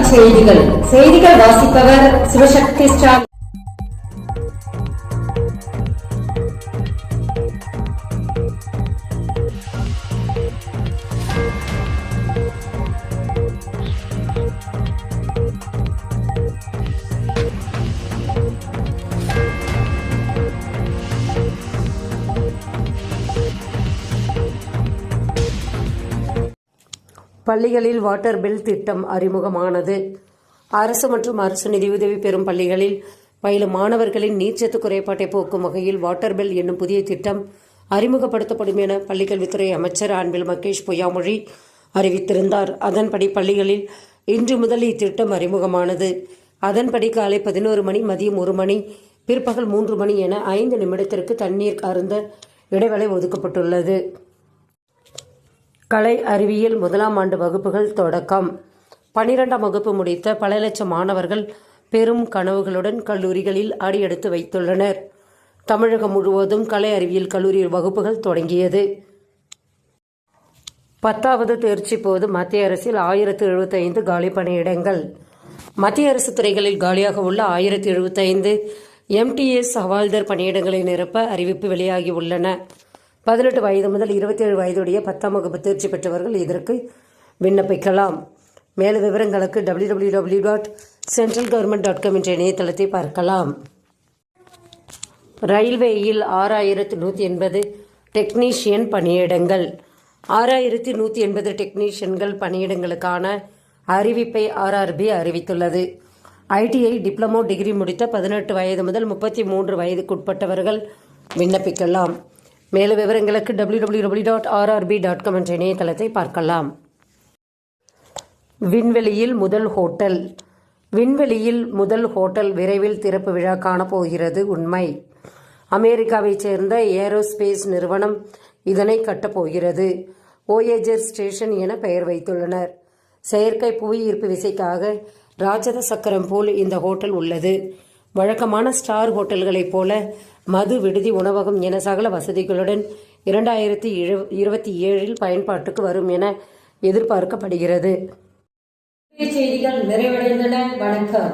செய்திகள் வாசிப்பவர் சிவசக்தி ஸ்டாலின். பள்ளிகளில் வாட்டர் பில் திட்டம் அறிமுகமானது. அரசு மற்றும் அரசு நிதியுதவி பெறும் பள்ளிகளில் பயிலும் மாணவர்களின் நீர்ச்சத்து குறைபாட்டை போக்கும் வகையில் வாட்டர் பில் என்னும் புதிய திட்டம் அறிமுகப்படுத்தப்படும் என பள்ளிக்கல்வித்துறை அமைச்சர் அன்பில் மகேஷ் பொய்யாமொழி அறிவித்திருந்தார். அதன்படி பள்ளிகளில் இன்று முதல் இத்திட்டம் அறிமுகமானது. அதன்படி காலை 11 மணி, மதியம் 1 மணி, பிற்பகல் 3 மணி என 5 நிமிடத்திற்கு தண்ணீர் அருந்த இடைவேளை ஒதுக்கப்பட்டுள்ளது. கலை அறிவியல் 1ஆம் ஆண்டு வகுப்புகள் தொடக்கம். 12ஆம் வகுப்பு முடித்த பல லட்சம் மாணவர்கள் பெரும் கனவுகளுடன் கல்லூரிகளில் அடியெடுத்து வைத்துள்ளனர். தமிழகம் முழுவதும் கலை அறிவியல் கல்லூரி வகுப்புகள் தொடங்கியது. 10வது தேர்ச்சி போது மத்திய அரசில் 1075 காலி பணியிடங்கள். மத்திய அரசு துறைகளில் காலியாக உள்ள 1075 MTS ஹவால்தார் பணியிடங்களை நிரப்ப அறிவிப்பு வெளியாகி உள்ளன. 18 வயது முதல் 27 வயதுடைய 10ஆம் வகுப்பு தேர்ச்சி பெற்றவர்கள் இதற்கு விண்ணப்பிக்கலாம். மேலும் விவரங்களுக்கு www.centralgovernment.com என்ற இணையதளத்தை பார்க்கலாம். ரயில்வேயில் 6180 டெக்னீஷியன் பணியிடங்கள். 6180 டெக்னீஷியன்கள் பணியிடங்களுக்கான அறிவிப்பை RRB அறிவித்துள்ளது. ITI டிப்ளமோ டிகிரி முடித்த 18 வயது முதல் 33 வயதுக்குட்பட்டவர்கள் விண்ணப்பிக்கலாம். மேலும் விவரங்களுக்கு www.rrb.com என்ற இணையதளத்தை பார்க்கலாம். விண்வெளியில் முதல் ஹோட்டல் விரைவில் திறப்பு விழா காணப்போகிறது. உண்மை. அமெரிக்காவைச் சேர்ந்த ஏரோஸ்பேஸ் நிறுவனம் இதனை கட்டப்போகிறது. வோயேஜர் ஸ்டேஷன் என பெயர் வைத்துள்ளனர். செயற்கை புவி ஈர்ப்பு விசைக்காக ராட்சத சக்கரம் போல் இந்த ஹோட்டல் உள்ளது. வழக்கமான ஸ்டார் ஹோட்டல்களைப் போல மது, விடுதி, உணவகம் என சகல வசதிகளுடன் 2027 பயன்பாட்டுக்கு வரும் என எதிர்பார்க்கப்படுகிறது. செய்திகள் நிறைவடைந்தன. வணக்கம்.